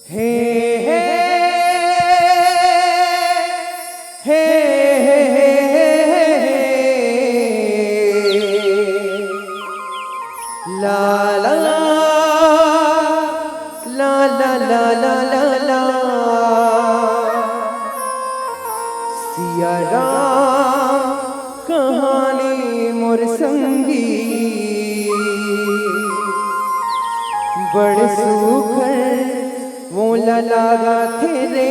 हे हे हे ला ला ला ला ला ला ला ला सिया राम कहानी मोर संगी बड़ सुखर मोला लागा थे रे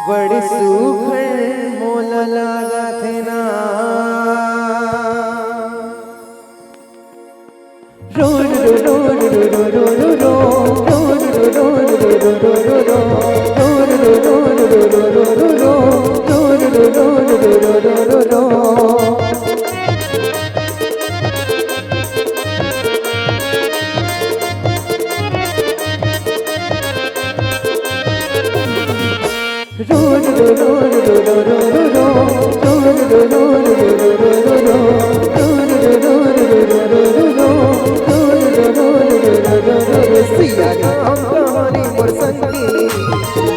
बड़ सुखर मोला लागा थे ना रो रो रो रो रो रो रो रो रो रो रो रो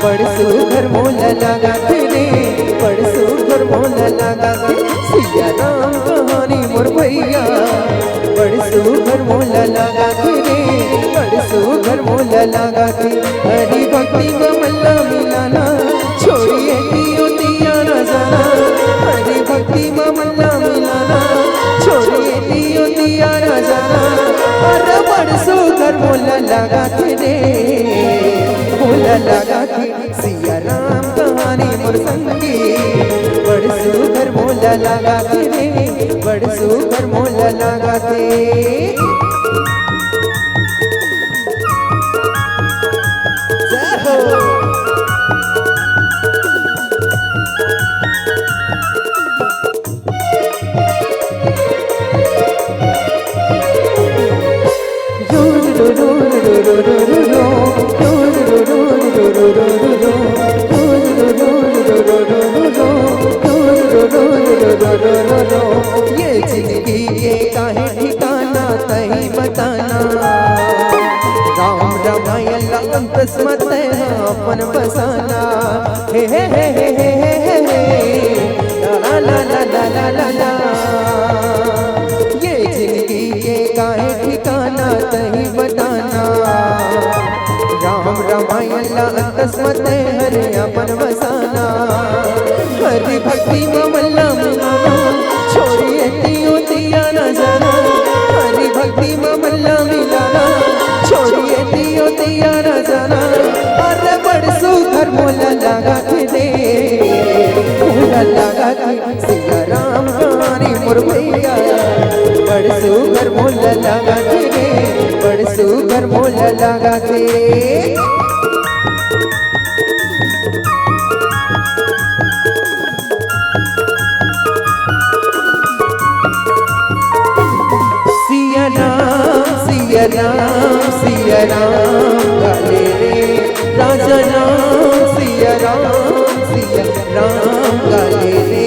पड़सू घर मोला लगा तेरे पड़सू घर मोला लगा सिया राम कहानी मोर भैया पड़सू घर मोला लगा तेरे पड़सू घर मोला लगा के हरी भक्ति मल्ला मिलाना छोड़िए दियो दिया न जाना हरी भक्ति मल्ला मिलाना छोड़िए दियो दिया न जाना अरे पड़सू घर मोला लगा तेरे मोला लगा के सिया राम कहानी मोर संगी बड़ सुघर मोला लगा के रे बड़ सुघर मोला लगा के जय हो ये जिंदगी के काहे ठिकाना तही बताना राम रामायण अंतस मत अपन बसाना हे हे हे हे हे हे हे ला ला ला ला ला ला ला ये जिंदगी के काहे ठिकाना तही बताना राम रामायण अंतस मत हरे अपन बसाना हरि भक्ति मल्ला मिलाना छोड़िए दियो दिया न जाना हरि भक्ति मल्ला मिलाना छोड़िए दियो दिया न जाना अरे बड़ सुघर मोला लगा थे मोला लगा थे सिया राम कहानी मोर भैया बड़ सुघर मोला लगा थे बड़ सुघर मोला लगा थे सिया राम काले रे राजा राम सिया राम काले रे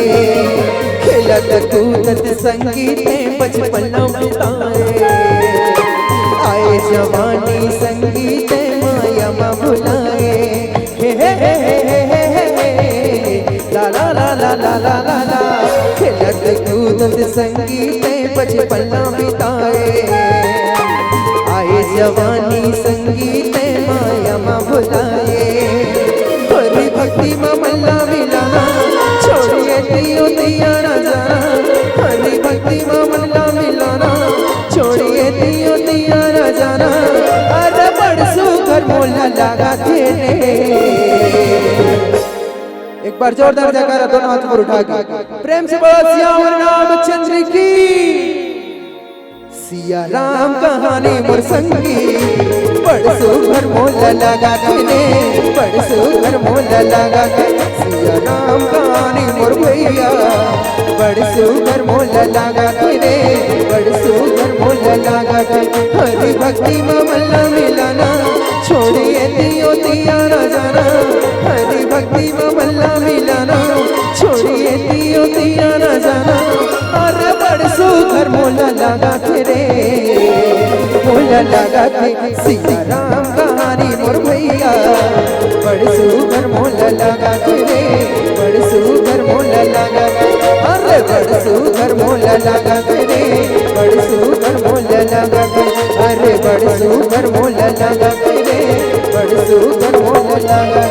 खेलत कूदत संगीत बचपन बिताए आए जवानी संगीत माया मा भुलाए हे हे हे हे हे ला ला ला ला ला ला ला ला खेलत कूदत संगीत बचपन बिताए आए जवानी संगीत माया मा भुलाए हरि भक्ति मल्ला मिलाना छोड़िए दियो दिया न जाना हरि भक्ति मल्ला मिलाना छोड़िए दियो दिया न जाना अरे बड़ सुघर मोला लगा थे एक बार जोरदार जयकारा दोनों हाथ पर उठा के प्रेम से बोलो सियावर रामचंद्र की सिया राम कहानी मोर संगी बड़ सुघर मोला लगा थे बड़ सुघर मोला लगा थे सिया राम कहानी मोर भैया बड़ सुघर मोला लगा थे बड़ सुघर मोला लगा थे हरि भक्ति मल्ला मिलाना छोड़िए दियो दिया न जाना हरि भक्ति मल्ला मिलाना छोड़िए दियो दिया न जाना अरे बड़ सुघर मोला लगा थे रे मोला लगा थे सिया राम कहानी मोर भैया बड़ सुगर मोला लगा थे रे बड़ सुगर मोला लगा अरे बड़ सुगर मोला लगा थे रे बड़ सुगर मोला लगा अरे बड़ सुगर मोला लगा रे बड़ सुगर मोला लगा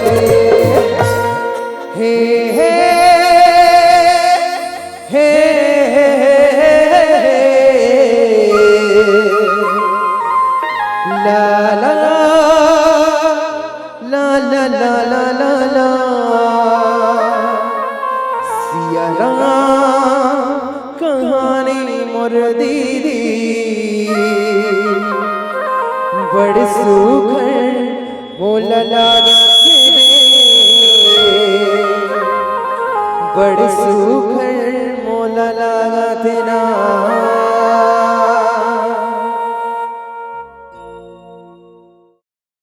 हे हे हे ला ला ला ला ला ला ला ला सिया राम कहानी मोर दीदी बड़ सुखर मोला लगा बड़ सुखर मोला लगा थे ना।